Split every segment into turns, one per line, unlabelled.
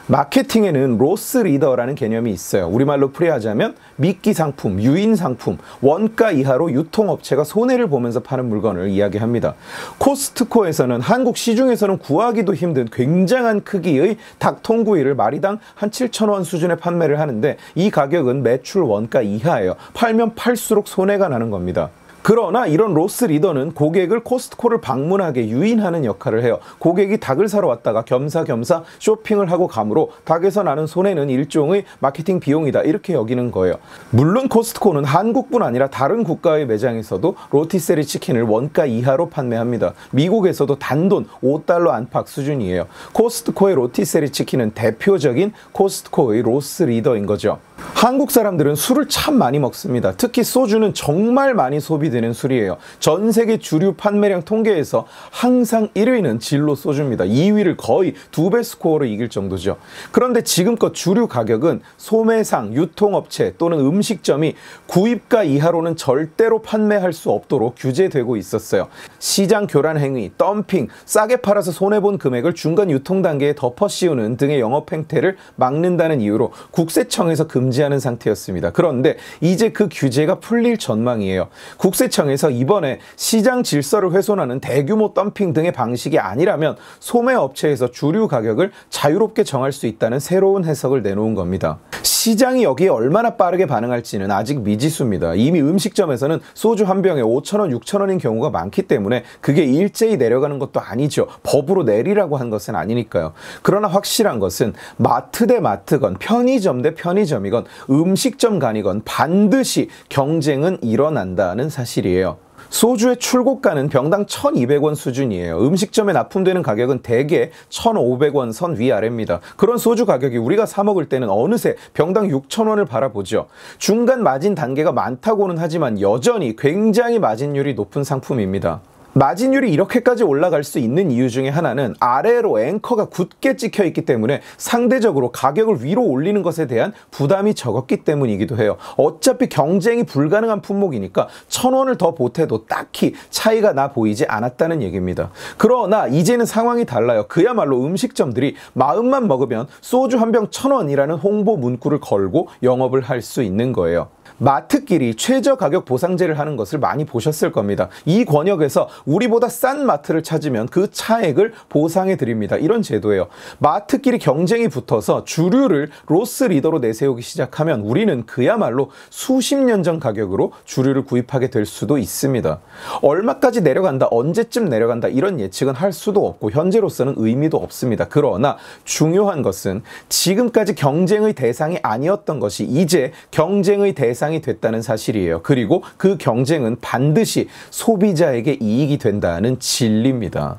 마케팅에는 로스 리더라는 개념이 있어요. 우리말로 풀이하자면 미끼 상품, 유인 상품, 원가 이하로 유통업체가 손해를 보면서 파는 물건을 이야기합니다. 코스트코에서는 한국 시중에서는 구하기도 힘든 굉장한 크기의 닭 통구이를 마리당 한 7,000원 수준에 판매를 하는데 이 가격은 매출 원가 이하예요. 팔면 팔수록 손해가 나는 겁니다. 그러나 이런 로스 리더는 고객을 코스트코를 방문하게 유인하는 역할을 해요. 고객이 닭을 사러 왔다가 겸사겸사 쇼핑을 하고 가므로 닭에서 나는 손해는 일종의 마케팅 비용이다 이렇게 여기는 거예요. 물론 코스트코는 한국뿐 아니라 다른 국가의 매장에서도 로티세리 치킨을 원가 이하로 판매합니다. 미국에서도 단돈 $5 안팎 수준이에요. 코스트코의 로티세리 치킨은 대표적인 코스트코의 로스 리더인 거죠. 한국 사람들은 술을 참 많이 먹습니다. 특히 소주는 정말 많이 소비되는 술이에요. 전 세계 주류 판매량 통계에서 항상 1위는 진로 소주입니다. 2위를 거의 2배 스코어로 이길 정도죠. 그런데 지금껏 주류 가격은 소매상, 유통업체 또는 음식점이 구입가 이하로는 절대로 판매할 수 없도록 규제되고 있었어요. 시장 교란 행위, 덤핑, 싸게 팔아서 손해본 금액을 중간 유통 단계에 덮어 씌우는 등의 영업 행태를 막는다는 이유로 국세청에서 금지하는 상태였습니다. 그런데 이제 그 규제가 풀릴 전망이에요. 국세청에서 이번에 시장 질서를 훼손하는 대규모 덤핑 등의 방식이 아니라면 소매업체에서 주류 가격을 자유롭게 정할 수 있다는 새로운 해석을 내놓은 겁니다. 시장이 여기에 얼마나 빠르게 반응할지는 아직 미지수입니다. 이미 음식점에서는 소주 한 병에 5,000원, 6,000원인 경우가 많기 때문에 그게 일제히 내려가는 것도 아니죠. 법으로 내리라고 한 것은 아니니까요. 그러나 확실한 것은 마트 대 마트건 편의점 대 편의점이건 음식점 간이건 반드시 경쟁은 일어난다는 사실이에요. 소주의 출고가는 병당 1,200원 수준이에요. 음식점에 납품되는 가격은 대개 1,500원 선 위아래입니다. 그런 소주 가격이 우리가 사 먹을 때는 어느새 병당 6,000원을 바라보죠. 중간 마진 단계가 많다고는 하지만 여전히 굉장히 마진율이 높은 상품입니다. 마진율이 이렇게까지 올라갈 수 있는 이유 중에 하나는 아래로 앵커가 굳게 찍혀 있기 때문에 상대적으로 가격을 위로 올리는 것에 대한 부담이 적었기 때문이기도 해요. 어차피 경쟁이 불가능한 품목이니까 1,000원을 더 보태도 딱히 차이가 나 보이지 않았다는 얘기입니다. 그러나 이제는 상황이 달라요. 그야말로 음식점들이 마음만 먹으면 소주 한 병 1,000원이라는 홍보 문구를 걸고 영업을 할 수 있는 거예요. 마트끼리 최저 가격 보상제를 하는 것을 많이 보셨을 겁니다. 이 권역에서 우리보다 싼 마트를 찾으면 그 차액을 보상해 드립니다. 이런 제도예요. 마트끼리 경쟁이 붙어서 주류를 로스 리더로 내세우기 시작하면 우리는 그야말로 수십 년 전 가격으로 주류를 구입하게 될 수도 있습니다. 얼마까지 내려간다, 언제쯤 내려간다 이런 예측은 할 수도 없고 현재로서는 의미도 없습니다. 그러나 중요한 것은 지금까지 경쟁의 대상이 아니었던 것이 이제 경쟁의 대상이 됐다는 사실이에요. 그리고 그 경쟁은 반드시 소비자에게 이익이 된다는 진리입니다.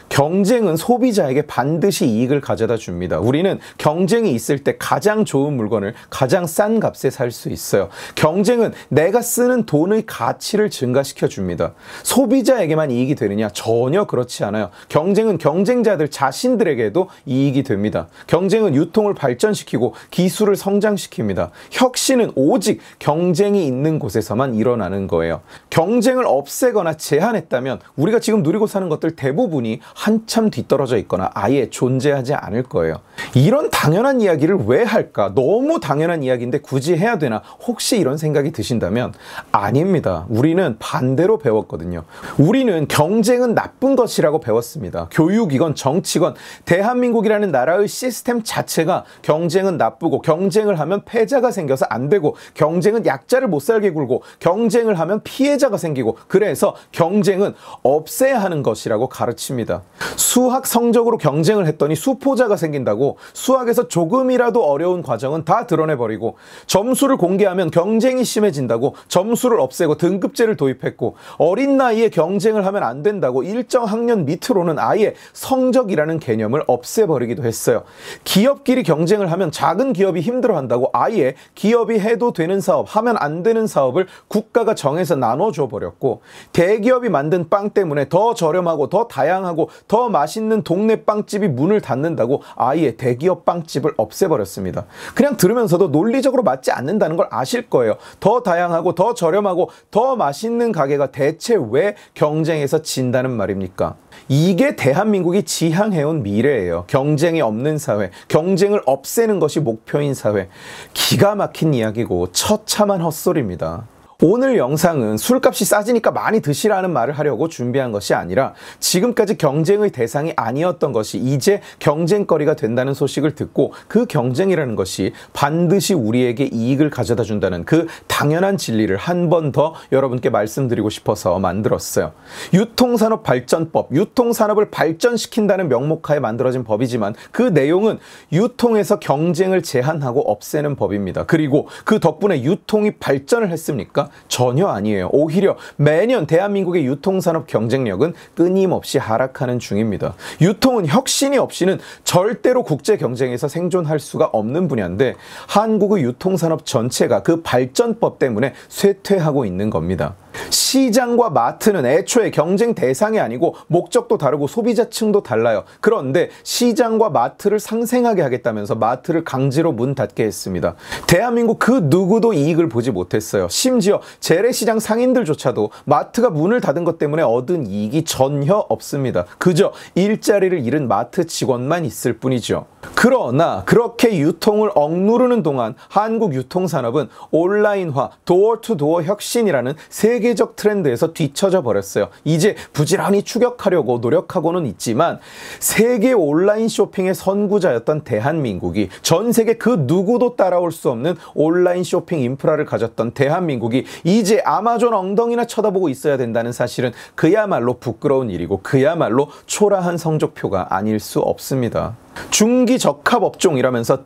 경쟁은 소비자에게 반드시 이익을 가져다 줍니다. 우리는 경쟁이 있을 때 가장 좋은 물건을 가장 싼 값에 살 수 있어요. 경쟁은 내가 쓰는 돈의 가치를 증가시켜 줍니다. 소비자에게만 이익이 되느냐? 전혀 그렇지 않아요. 경쟁은 경쟁자들 자신들에게도 이익이 됩니다. 경쟁은 유통을 발전시키고 기술을 성장시킵니다. 혁신은 오직 경쟁이 있는 곳에서만 일어나는 거예요. 경쟁을 없애거나 제한했다면 우리가 지금 누리고 사는 것들 대부분이 한참 뒤떨어져 있거나 아예 존재하지 않을 거예요. 이런 당연한 이야기를 왜 할까? 너무 당연한 이야기인데 굳이 해야 되나? 혹시 이런 생각이 드신다면 아닙니다. 우리는 반대로 배웠거든요. 우리는 경쟁은 나쁜 것이라고 배웠습니다. 교육이건 정치건 대한민국이라는 나라의 시스템 자체가 경쟁은 나쁘고 경쟁을 하면 패자가 생겨서 안 되고 경쟁은 약자를 못 살게 굴고 경쟁을 하면 피해자가 생기고 그래서 경쟁은 없애야 하는 것이라고 가르칩니다. 수학 성적으로 경쟁을 했더니 수포자가 생긴다고 수학에서 조금이라도 어려운 과정은 다 드러내버리고 점수를 공개하면 경쟁이 심해진다고 점수를 없애고 등급제를 도입했고 어린 나이에 경쟁을 하면 안 된다고 일정 학년 밑으로는 아예 성적이라는 개념을 없애버리기도 했어요. 기업끼리 경쟁을 하면 작은 기업이 힘들어한다고 아예 기업이 해도 되는 사업, 하면 안 되는 사업을 국가가 정해서 나눠줘 버렸고 대기업이 만든 빵 때문에 더 저렴하고 더 다양하고 더 맛있는 동네 빵집이 문을 닫는다고 아예 대기업 빵집을 없애버렸습니다. 그냥 들으면서도 논리적으로 맞지 않는다는 걸 아실 거예요. 더 다양하고 더 저렴하고 더 맛있는 가게가 대체 왜 경쟁에서 진다는 말입니까? 이게 대한민국이 지향해온 미래예요. 경쟁이 없는 사회, 경쟁을 없애는 것이 목표인 사회. 기가 막힌 이야기고 처참한 헛소리입니다. 오늘 영상은 술값이 싸지니까 많이 드시라는 말을 하려고 준비한 것이 아니라 지금까지 경쟁의 대상이 아니었던 것이 이제 경쟁거리가 된다는 소식을 듣고 그 경쟁이라는 것이 반드시 우리에게 이익을 가져다 준다는 그 당연한 진리를 한 번 더 여러분께 말씀드리고 싶어서 만들었어요. 유통산업발전법, 유통산업을 발전시킨다는 명목하에 만들어진 법이지만 그 내용은 유통에서 경쟁을 제한하고 없애는 법입니다. 그리고 그 덕분에 유통이 발전을 했습니까? 전혀 아니에요. 오히려 매년 대한민국의 유통산업 경쟁력은 끊임없이 하락하는 중입니다. 유통은 혁신이 없이는 절대로 국제 경쟁에서 생존할 수가 없는 분야인데 한국의 유통산업 전체가 그 발전법 때문에 쇠퇴하고 있는 겁니다. 시장과 마트는 애초에 경쟁 대상이 아니고 목적도 다르고 소비자층도 달라요. 그런데 시장과 마트를 상생하게 하겠다면서 마트를 강제로 문 닫게 했습니다. 대한민국 그 누구도 이익을 보지 못했어요. 심지어 재래시장 상인들조차도 마트가 문을 닫은 것 때문에 얻은 이익이 전혀 없습니다. 그저 일자리를 잃은 마트 직원만 있을 뿐이죠. 그러나 그렇게 유통을 억누르는 동안 한국 유통산업은 온라인화, 도어투도어 혁신이라는 세계적 트렌드에서 뒤처져 버렸어요. 이제 부지런히 추격하려고 노력하고는 있지만 세계 온라인 쇼핑의 선구자였던 대한민국이, 전 세계 그 누구도 따라올 수 없는 온라인 쇼핑 인프라를 가졌던 대한민국이 이제 아마존 엉덩이나 쳐다보고 있어야 된다는 사실은 그야말로 부끄러운 일이고 그야말로 초라한 성적표가 아닐 수 없습니다. 중기적합업종이라면서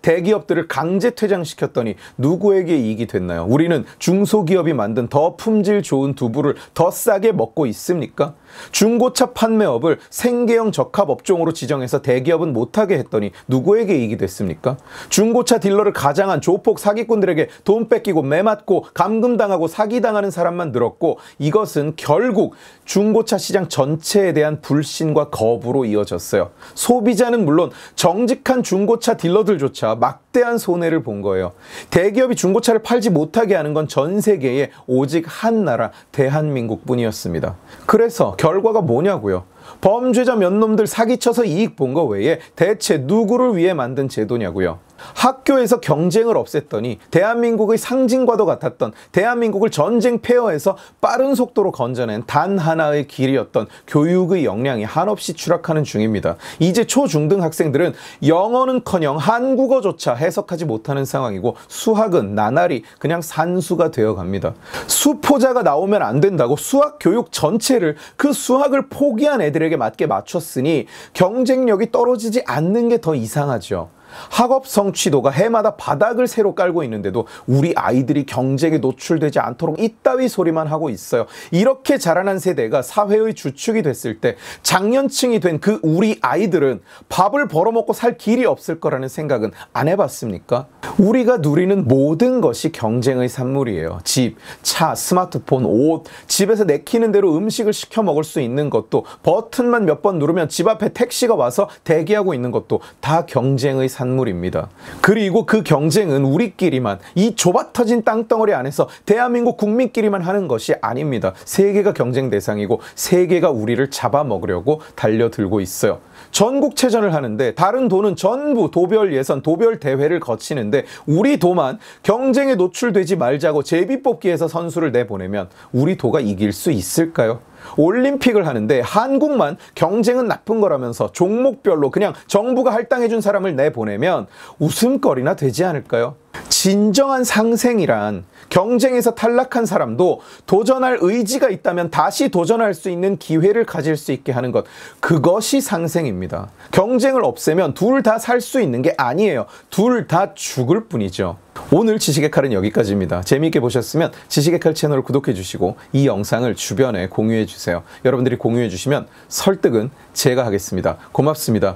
대기업들을 강제 퇴장시켰더니 누구에게 이익이 됐나요? 우리는 중소기업이 만든 더 품질 좋은 두부를 더 싸게 먹고 있습니까? 중고차 판매업을 생계형 적합업종으로 지정해서 대기업은 못하게 했더니 누구에게 이익이 됐습니까? 중고차 딜러를 가장한 조폭 사기꾼들에게 돈 뺏기고 매맞고 감금당하고 사기당하는 사람만 늘었고 이것은 결국 중고차 시장 전체에 대한 불신과 거부로 이어졌어요. 소비자는 물론 정직한 중고차 딜러들조차 막대한 손해를 본 거예요. 대기업이 중고차를 팔지 못하게 하는 건 전 세계에 오직 한 나라 대한민국뿐이었습니다. 그래서 결과가 뭐냐고요? 범죄자 몇 놈들 사기쳐서 이익 본 거 외에 대체 누구를 위해 만든 제도냐고요? 학교에서 경쟁을 없앴더니 대한민국의 상징과도 같았던, 대한민국을 전쟁 폐허에서 빠른 속도로 건져낸 단 하나의 길이었던 교육의 역량이 한없이 추락하는 중입니다. 이제 초중등 학생들은 영어는커녕 한국어조차 해석하지 못하는 상황이고 수학은 나날이 그냥 산수가 되어갑니다. 수포자가 나오면 안 된다고 수학 교육 전체를 그 수학을 포기한 애들에게 맞게 맞췄으니 경쟁력이 떨어지지 않는 게 더 이상하죠. 학업 성취도가 해마다 바닥을 새로 깔고 있는데도 우리 아이들이 경쟁에 노출되지 않도록 이따위 소리만 하고 있어요. 이렇게 자라난 세대가 사회의 주축이 됐을 때 장년층이 된 그 우리 아이들은 밥을 벌어먹고 살 길이 없을 거라는 생각은 안 해봤습니까? 우리가 누리는 모든 것이 경쟁의 산물이에요. 집, 차, 스마트폰, 옷, 집에서 내키는 대로 음식을 시켜 먹을 수 있는 것도, 버튼만 몇 번 누르면 집 앞에 택시가 와서 대기하고 있는 것도 다 경쟁의 산물입니다. 그리고 그 경쟁은 우리끼리만, 이 좁아터진 땅덩어리 안에서 대한민국 국민끼리만 하는 것이 아닙니다. 세계가 경쟁 대상이고 세계가 우리를 잡아먹으려고 달려들고 있어요. 전국체전을 하는데 다른 도는 전부 도별 예선, 도별 대회를 거치는데 우리 도만 경쟁에 노출되지 말자고 제비뽑기에서 선수를 내보내면 우리 도가 이길 수 있을까요? 올림픽을 하는데 한국만 경쟁은 나쁜 거라면서 종목별로 그냥 정부가 할당해준 사람을 내보내면 웃음거리나 되지 않을까요? 진정한 상생이란 경쟁에서 탈락한 사람도 도전할 의지가 있다면 다시 도전할 수 있는 기회를 가질 수 있게 하는 것, 그것이 상생입니다. 경쟁을 없애면 둘 다 살 수 있는 게 아니에요. 둘 다 죽을 뿐이죠. 오늘 지식의 칼은 여기까지입니다. 재미있게 보셨으면 지식의 칼 채널을 구독해 주시고 이 영상을 주변에 공유해 주세요. 여러분들이 공유해 주시면 설득은 제가 하겠습니다. 고맙습니다.